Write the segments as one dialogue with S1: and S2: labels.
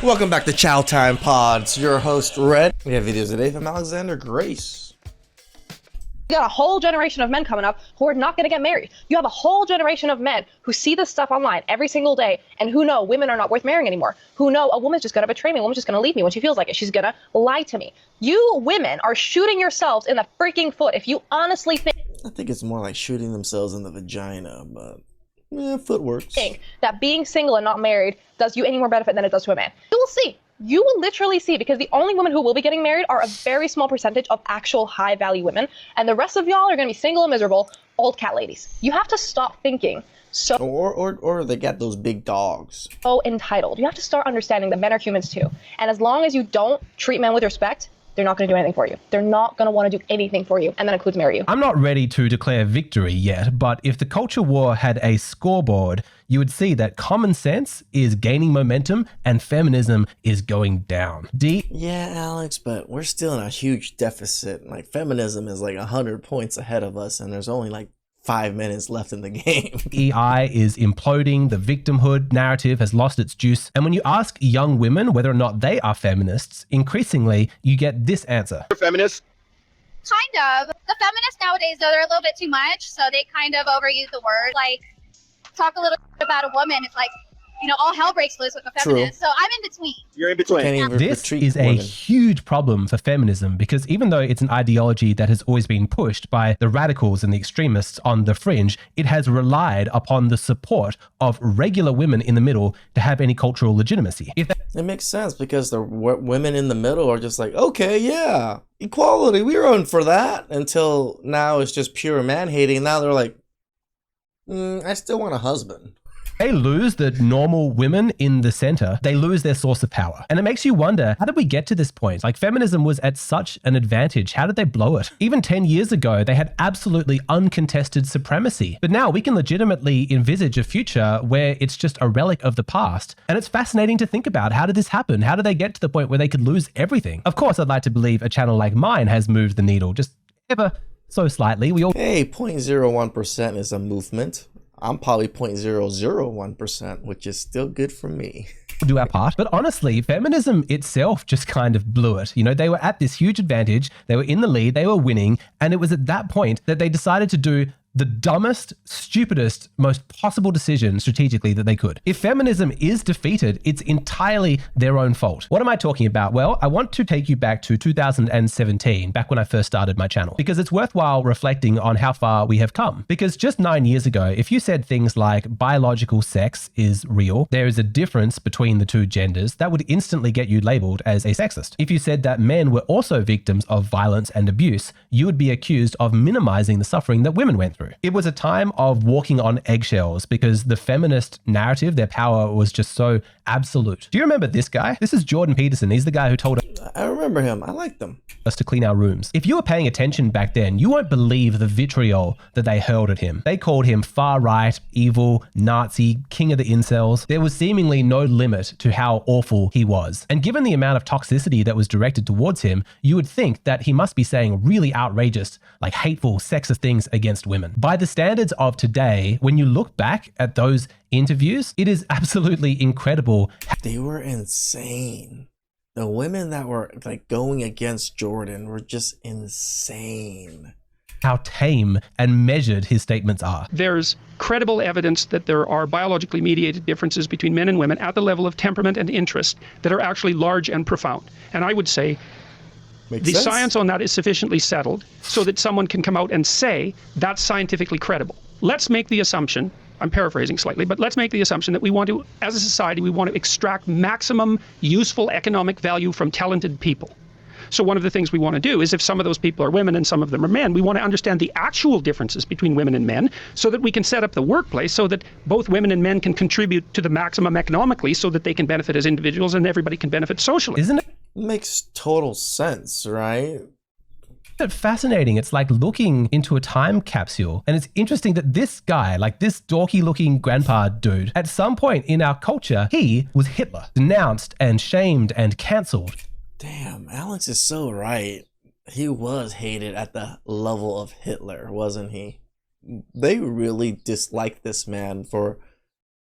S1: Welcome back to Chow Time Pods. Your host, Red. We have videos today from Alexander Grace.
S2: You got a whole generation of men coming up who are not going to get married. You have a whole generation of men who see this stuff online every single day and who know women are not worth marrying anymore. Who know a woman's just going to betray me. A woman's just going to leave me when she feels like it. She's going to lie to me. You women are shooting yourselves in the freaking foot if you honestly think.
S1: I think it's more like shooting themselves in the vagina, but yeah, foot works.
S2: Think that being single and not married does you any more benefit than it does to a man. You will see. You will literally see, because the only women who will be getting married are a very small percentage of actual high value women. And the rest of y'all are going to be single and miserable, old cat ladies. You have to stop thinking so.
S1: Or they got those big dogs.
S2: So entitled. You have to start understanding that men are humans too. And as long as you don't treat men with respect, they're not going to do anything for you. They're not going to want to do anything for you, and that includes marry you.
S3: I'm not ready to declare victory yet, but if the culture war had a scoreboard, you would see that common sense is gaining momentum and feminism is going down.
S1: Yeah, Alex, but we're still in a huge deficit. Like, feminism is like 100 points ahead of us, and there's only like 5 minutes left in the game.
S3: EI is imploding, the victimhood narrative has lost its juice, and when you ask young women whether or not they are feminists, increasingly you get this answer.
S4: You're feminist?
S5: Kind of. The feminists nowadays, though, they're a little bit too much, so they kind of overuse the word. Like, talk a little bit about a woman, it's like, you know, all hell breaks loose with a feminist. So I'm in between.
S4: You're in between.
S3: This is a huge problem for feminism, because even though it's an ideology that has always been pushed by the radicals and the extremists on the fringe, it has relied upon the support of regular women in the middle to have any cultural legitimacy.
S1: It makes sense, because the women in the middle are just like, okay, yeah, equality, we're on for that. Until now it's just pure man-hating. Now they're like, I still want a husband.
S3: They lose the normal women in the center. They lose their source of power. And it makes you wonder, how did we get to this point? Like, feminism was at such an advantage. How did they blow it? Even 10 years ago, they had absolutely uncontested supremacy. But now we can legitimately envisage a future where it's just a relic of the past. And it's fascinating to think about. How did this happen? How did they get to the point where they could lose everything? Of course, I'd like to believe a channel like mine has moved the needle just ever so slightly.
S1: Hey, 0.01% is a movement. I'm probably 0.001%, which is still good for me.
S3: Do our part. But honestly, feminism itself just kind of blew it. You know, they were at this huge advantage. They were in the lead. They were winning. And it was at that point that they decided to do the dumbest, stupidest, most possible decision strategically that they could. If feminism is defeated, it's entirely their own fault. What am I talking about? Well, I want to take you back to 2017, back when I first started my channel, because it's worthwhile reflecting on how far we have come. Because just 9 years ago, if you said things like biological sex is real, there is a difference between the two genders, that would instantly get you labeled as a sexist. If you said that men were also victims of violence and abuse, you would be accused of minimizing the suffering that women went through. It was a time of walking on eggshells, because the feminist narrative, their power was just so absolute. Do you remember this guy? This is Jordan Peterson. He's the guy who told
S1: I remember him. I liked them.
S3: us to clean our rooms. If you were paying attention back then, you won't believe the vitriol that they hurled at him. They called him far right, evil, Nazi, king of the incels. There was seemingly no limit to how awful he was. And given the amount of toxicity that was directed towards him, you would think that he must be saying really outrageous, like hateful, sexist things against women. By the standards of today, when you look back at those interviews, it is absolutely incredible.
S1: They were insane. The women that were like going against Jordan were just insane.
S3: How tame and measured his statements are.
S6: There's credible evidence that there are biologically mediated differences between men and women at the level of temperament and interest that are actually large and profound. And I would say the science on that is sufficiently settled so that someone can come out and say that's scientifically credible. Let's make the assumption, I'm paraphrasing slightly, but let's make the assumption that we want to, as a society, we want to extract maximum useful economic value from talented people. So one of the things we want to do is, if some of those people are women and some of them are men, we want to understand the actual differences between women and men so that we can set up the workplace so that both women and men can contribute to the maximum economically so that they can benefit as individuals and everybody can benefit socially.
S3: Isn't it?
S1: Makes total sense, right?
S3: Fascinating. It's like looking into a time capsule. And it's interesting that this guy, like this dorky looking grandpa dude, at some point in our culture, he was Hitler, denounced and shamed and cancelled.
S1: Damn, Alex is so right. He was hated at the level of Hitler, wasn't he? They really disliked this man for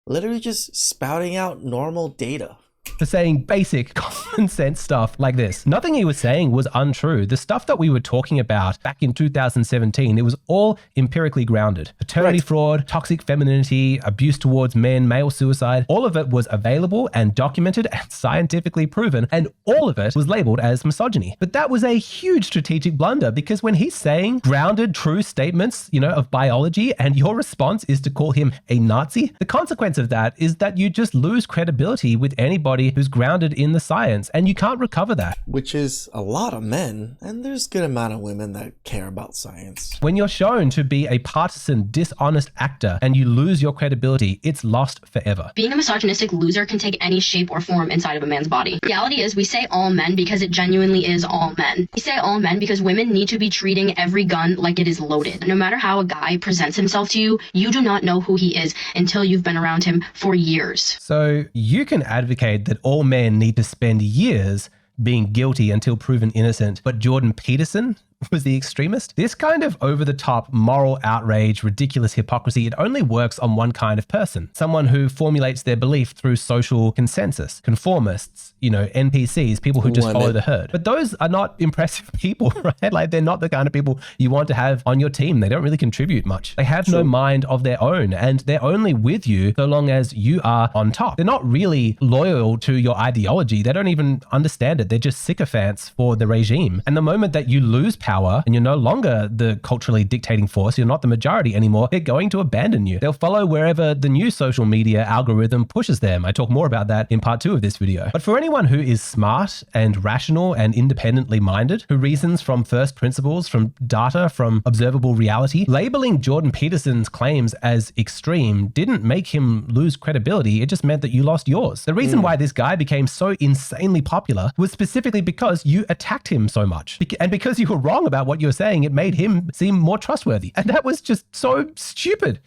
S1: literally just spouting out normal data.
S3: for saying basic common sense stuff like this. Nothing he was saying was untrue. The stuff that we were talking about back in 2017, it was all empirically grounded. Paternity fraud, toxic femininity, abuse towards men, male suicide, all of it was available and documented and scientifically proven, and all of it was labeled as misogyny. But that was a huge strategic blunder, because when he's saying grounded, true statements, of biology, and your response is to call him a Nazi, the consequence of that is that you just lose credibility with anybody who's grounded in the science, and you can't recover that.
S1: Which is a lot of men, and there's a good amount of women that care about science.
S3: When you're shown to be a partisan, dishonest actor and you lose your credibility, it's lost forever.
S4: Being a misogynistic loser can take any shape or form inside of a man's body. The reality is, we say all men because it genuinely is all men. We say all men because women need to be treating every gun like it is loaded. No matter how a guy presents himself to you, you do not know who he is until you've been around him for years.
S3: So you can advocate that all men need to spend years being guilty until proven innocent, but Jordan Peterson was the extremist? This kind of over-the-top moral outrage, ridiculous hypocrisy, it only works on one kind of person. Someone who formulates their belief through social consensus, conformists, NPCs, people who just follow the herd. But those are not impressive people, right? Like, they're not the kind of people you want to have on your team. They don't really contribute much. They have no mind of their own, and they're only with you so long as you are on top. They're not really loyal to your ideology. They don't even understand it. They're just sycophants for the regime. And the moment that you lose power and you're no longer the culturally dictating force, you're not the majority anymore, they're going to abandon you. They'll follow wherever the new social media algorithm pushes them. I talk more about that in part 2 of this video. But for anyone who is smart and rational and independently minded, who reasons from first principles, from data, from observable reality, labeling Jordan Peterson's claims as extreme didn't make him lose credibility. It just meant that you lost yours. The reason why this guy became so insanely popular was specifically because you attacked him so much. And because you were wrong about what you were saying, it made him seem more trustworthy. And that was just so stupid.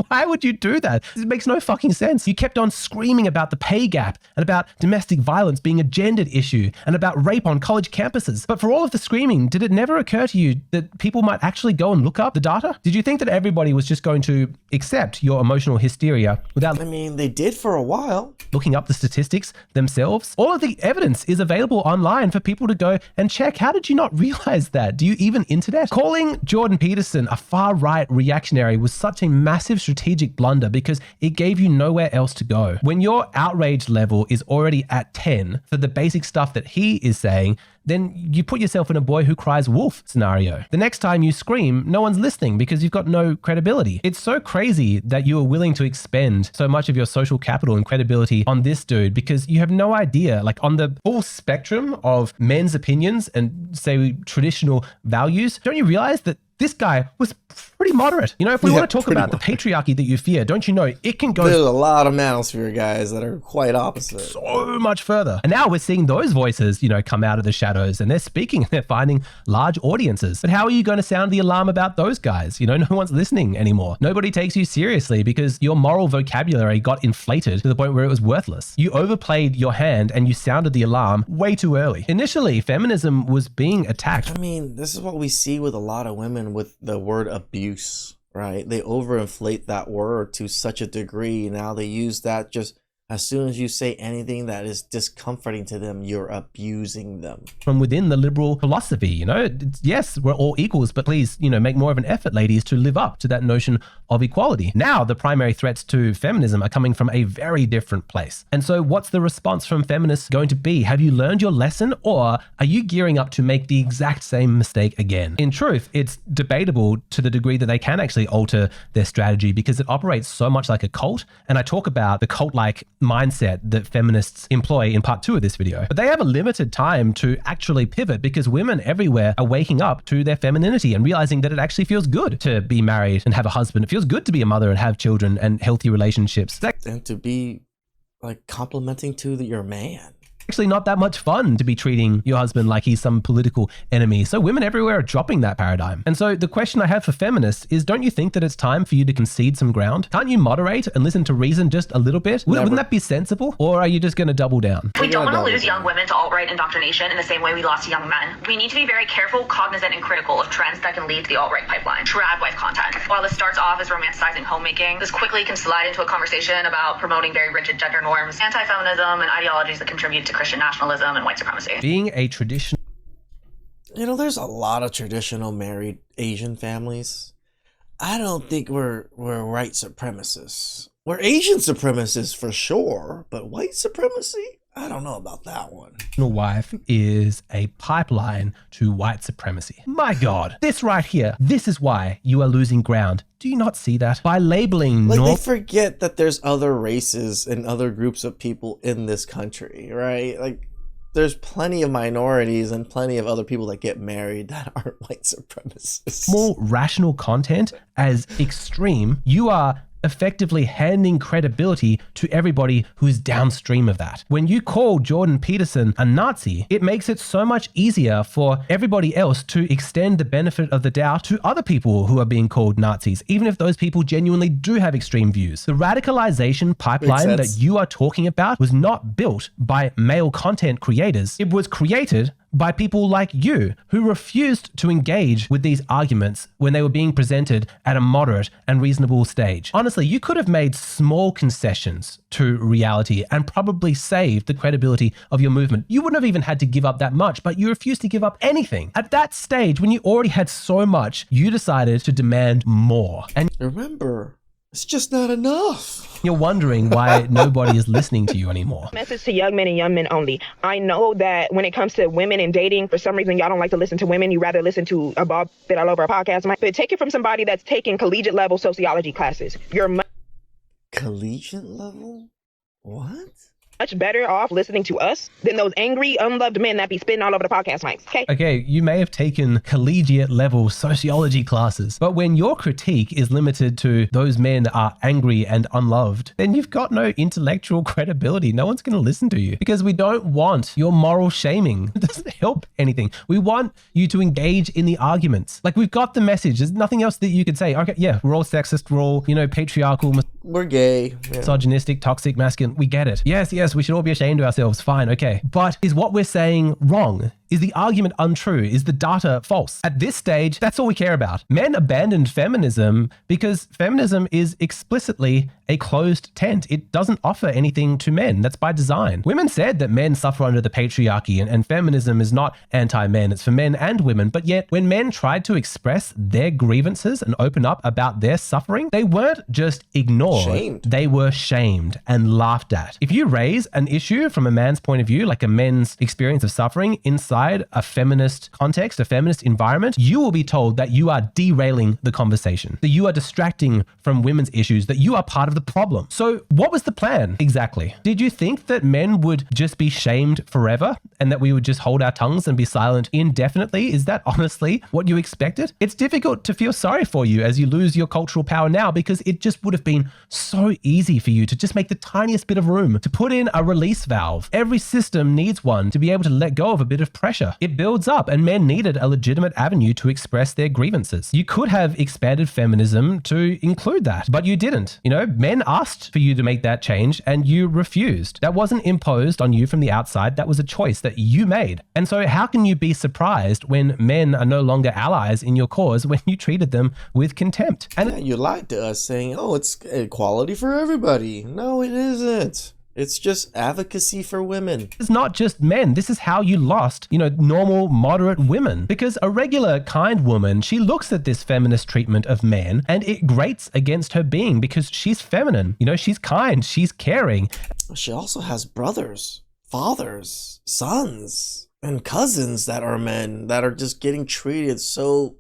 S3: Why would you do that? It makes no fucking sense. You kept on screaming about the pay gap and about domestic violence being a gendered issue and about rape on college campuses. But for all of the screaming, did it never occur to you that people might actually go and look up the data? Did you think that everybody was just going to accept your emotional hysteria without...
S1: they did for a while.
S3: Looking up the statistics themselves? All of the evidence is available online for people to go and check. How did you not realize that? Do you even internet? Calling Jordan Peterson a far-right reactionary was such a massive strategic blunder because it gave you nowhere else to go. When your outrage level is already at 10 for the basic stuff that he is saying, then you put yourself in a boy who cries wolf scenario. The next time you scream, no one's listening because you've got no credibility. It's so crazy that you are willing to expend so much of your social capital and credibility on this dude because you have no idea, like on the full spectrum of men's opinions and say traditional values, don't you realize that this guy was pretty moderate? If we want to talk about the patriarchy that you fear, don't you know it can go...
S1: There's a lot of manosphere guys that are quite opposite.
S3: So much further. And now we're seeing those voices, come out of the shadows and they're speaking and they're finding large audiences. But how are you going to sound the alarm about those guys? No one's listening anymore. Nobody takes you seriously because your moral vocabulary got inflated to the point where it was worthless. You overplayed your hand and you sounded the alarm way too early. Initially, feminism was being attacked.
S1: This is what we see with a lot of women with the word abuse, right? They overinflate that word to such a degree. Now they use that just as soon as you say anything that is discomforting to them, you're abusing them.
S3: From within the liberal philosophy, yes, we're all equals, but please, make more of an effort, ladies, to live up to that notion of equality. Now, the primary threats to feminism are coming from a very different place. And so what's the response from feminists going to be? Have you learned your lesson, or are you gearing up to make the exact same mistake again? In truth, it's debatable to the degree that they can actually alter their strategy because it operates so much like a cult. And I talk about the cult-like mindset that feminists employ in part 2 of this video. But they have a limited time to actually pivot because women everywhere are waking up to their femininity and realizing that it actually feels good to be married and have a husband. It feels good to be a mother and have children and healthy relationships.
S1: And to be like complimenting to your man.
S3: actually not that much fun to be treating your husband like he's some political enemy. So women everywhere are dropping that paradigm. And so the question I have for feminists is, don't you think that it's time for you to concede some ground? Can't you moderate and listen to reason just a little bit? Wouldn't that be sensible? Or are you just going to double down?
S7: We don't want to lose young women to alt-right indoctrination in the same way we lost young men. We need to be very careful, cognizant, and critical of trends that can lead to the alt-right pipeline. Trad wife content. While this starts off as romanticizing homemaking, this quickly can slide into a conversation about promoting very rigid gender norms, anti-feminism, and ideologies that contribute to Christian nationalism and white supremacy.
S3: Being a traditional...
S1: You know, there's a lot of traditional married Asian families. I don't think we're white supremacists. We're Asian supremacists for sure, but white supremacy? I don't know about that one.
S3: Wife is a pipeline to white supremacy. My God, this right here, this is why you are losing ground. Do you not see that? By labeling
S1: they forget that there's other races and other groups of people in this country, right? Like, there's plenty of minorities and plenty of other people that get married that aren't white supremacists.
S3: More rational content as extreme, you are effectively handing credibility to everybody who's downstream of that. When you call Jordan Peterson a Nazi, it makes it so much easier for everybody else to extend the benefit of the doubt to other people who are being called Nazis, even if those people genuinely do have extreme views. The radicalization pipeline that you are talking about was not built by male content creators. It was created by people like you who refused to engage with these arguments when they were being presented at a moderate and reasonable stage. Honestly, you could have made small concessions to reality and probably saved the credibility of your movement. You wouldn't have even had to give up that much, but you refused to give up anything. At that stage, when you already had so much, you decided to demand more. And
S1: remember, it's just not enough.
S3: You're wondering why nobody is listening to you anymore.
S8: Message to young men and young men only. I know that when it comes to women and dating, for some reason, y'all don't like to listen to women. You rather listen to a ball bit all over a podcast. But take it from somebody that's taking collegiate level sociology classes. You're
S1: collegiate level? What?
S8: much better off listening to us than those angry, unloved men that be spitting all over the podcast mics.
S3: Okay, you may have taken collegiate level sociology classes, but when your critique is limited to those men are angry and unloved, then you've got no intellectual credibility. No one's going to listen to you because we don't want your moral shaming. It doesn't help anything. We want you to engage in the arguments. Like, we've got the message. There's nothing else that you could say. Okay, yeah, we're all sexist. We're all, patriarchal.
S1: We're gay.
S3: Misogynistic, toxic, masculine. We get it. Yes, we should all be ashamed of ourselves. Fine, okay. But is what we're saying wrong? Is the argument untrue? Is the data false? At this stage, that's all we care about. Men abandoned feminism because feminism is explicitly a closed tent. It doesn't offer anything to men. That's by design. Women said that men suffer under the patriarchy and feminism is not anti-men. It's for men and women. But yet, when men tried to express their grievances and open up about their suffering, they weren't just ignored.
S1: Shamed.
S3: They were shamed and laughed at. If you raise an issue from a man's point of view, like a men's experience of suffering inside a feminist context, a feminist environment, you will be told that you are derailing the conversation, that you are distracting from women's issues, that you are part of the problem. So what was the plan exactly? Did you think that men would just be shamed forever and that we would just hold our tongues and be silent indefinitely? Is that honestly what you expected? It's difficult to feel sorry for you as you lose your cultural power now, because it just would have been so easy for you to just make the tiniest bit of room, to put in a release valve. Every system needs one to be able to let go of a bit of pressure. It builds up, and men needed a legitimate avenue to express their grievances. You could have expanded feminism to include that, but you didn't. Men asked for you to make that change and you refused. That wasn't imposed on you from the outside. That was a choice that you made. And so how can you be surprised when men are no longer allies in your cause when you treated them with contempt? And
S1: you lied to us saying, oh, it's equality for everybody. No, it isn't. It's just advocacy for women.
S3: It's not just men. This is how you lost, normal, moderate women. Because a regular, kind woman, she looks at this feminist treatment of men and it grates against her being because she's feminine. She's kind, she's caring.
S1: She also has brothers, fathers, sons, and cousins that are men that are just getting treated so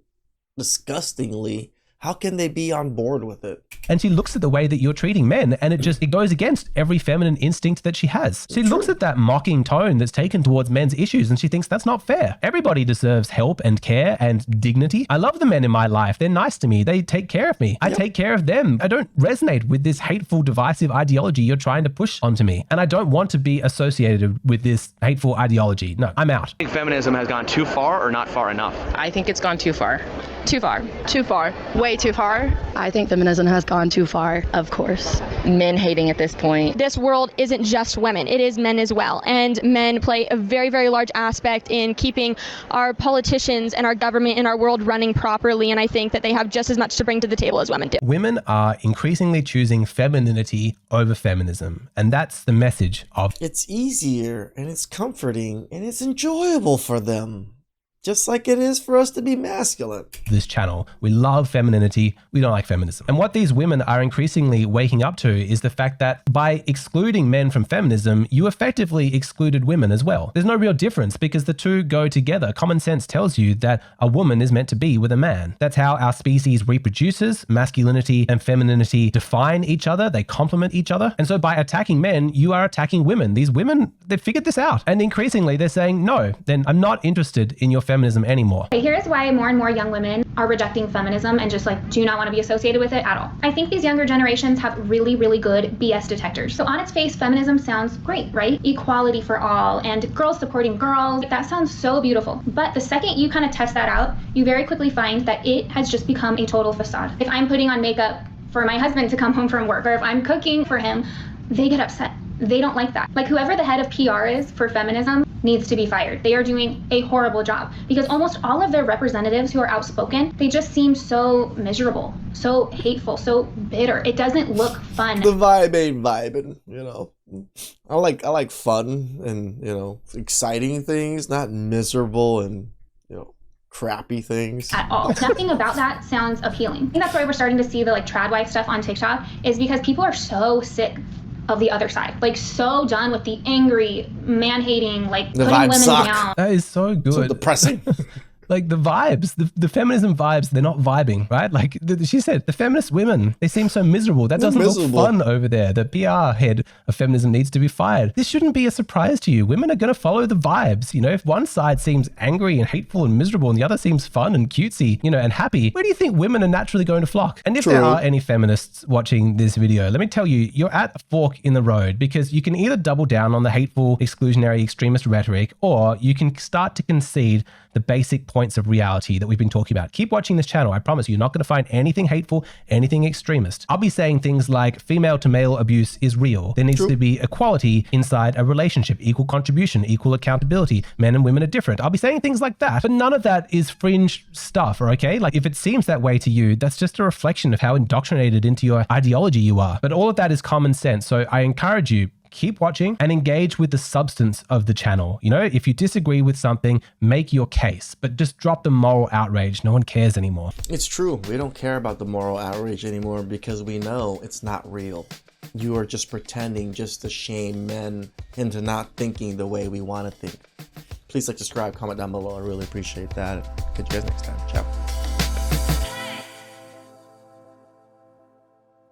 S1: disgustingly. How can they be on board with it?
S3: And she looks at the way that you're treating men, and it goes against every feminine instinct that she has. She looks at that mocking tone that's taken towards men's issues, and she thinks that's not fair. Everybody deserves help and care and dignity. I love the men in my life. They're nice to me. They take care of me. I take care of them. I don't resonate with this hateful, divisive ideology you're trying to push onto me. And I don't want to be associated with this hateful ideology. No, I'm out.
S9: I think feminism has gone too far or not far enough?
S10: I think it's gone too far.
S11: Too far. Too far. Way too far.
S10: I think feminism has gone too far, of course. Men hating at this point.
S12: This world isn't just women, it is men as well. And men play a very, very large aspect in keeping our politicians and our government and our world running properly. And I think that they have just as much to bring to the table as women do.
S3: Women are increasingly choosing femininity over feminism. And that's the message of
S1: it's easier and it's comforting and it's enjoyable for them. Just like it is for us to be masculine.
S3: This channel. We love femininity. We don't like feminism. And what these women are increasingly waking up to is the fact that by excluding men from feminism, you effectively excluded women as well. There's no real difference because the two go together. Common sense tells you that a woman is meant to be with a man. That's how our species reproduces. Masculinity and femininity define each other. They complement each other. And so by attacking men, you are attacking women. These women, they've figured this out. And increasingly they're saying, no, then I'm not interested in your feminism anymore.
S13: Here's why more and more young women are rejecting feminism and just do not want to be associated with it at all. I think these younger generations have really, really good BS detectors. So on its face, feminism sounds great, right? Equality for all and girls supporting girls. That sounds so beautiful. But the second you kind of test that out, you very quickly find that it has just become a total facade. If I'm putting on makeup for my husband to come home from work, or if I'm cooking for him, they get upset. They don't like that. Whoever the head of PR is for feminism needs to be fired. They are doing a horrible job because almost all of their representatives who are outspoken, they just seem so miserable, so hateful, so bitter. It doesn't look fun.
S1: The vibe ain't vibing, you know. I like fun and, you know, exciting things, not miserable and, you know, crappy things
S13: at all. Nothing about that sounds appealing. I think that's why we're starting to see the trad wife stuff on TikTok, is because people are so sick of the other side, so done with the angry, man-hating, putting women down.
S3: That is so good.
S1: So depressing.
S3: The vibes, the feminism vibes, they're not vibing, right? She said, the feminist women, they seem so miserable. That doesn't look fun over there. The PR head of feminism needs to be fired. This shouldn't be a surprise to you. Women are going to follow the vibes. You know, if one side seems angry and hateful and miserable and the other seems fun and cutesy, you know, and happy, where do you think women are naturally going to flock? And if there are any feminists watching this video, let me tell you, you're at a fork in the road because you can either double down on the hateful, exclusionary, extremist rhetoric, or you can start to concede the basic points of reality that we've been talking about. Keep watching this channel. I promise you're not going to find anything hateful, anything extremist. I'll be saying things like female to male abuse is real. There needs to be equality inside a relationship, equal contribution, equal accountability. Men and women are different. I'll be saying things like that, but none of that is fringe stuff, okay? If it seems that way to you, that's just a reflection of how indoctrinated into your ideology you are. But all of that is common sense. So I encourage you, keep watching and engage with the substance of the channel. You know, if you disagree with something, make your case, but just drop the moral outrage. No one cares anymore.
S1: It's true. We don't care about the moral outrage anymore because we know it's not real. You are just pretending just to shame men into not thinking the way we want to think. Please subscribe, comment down below. I really appreciate that. Catch you guys next time. Ciao.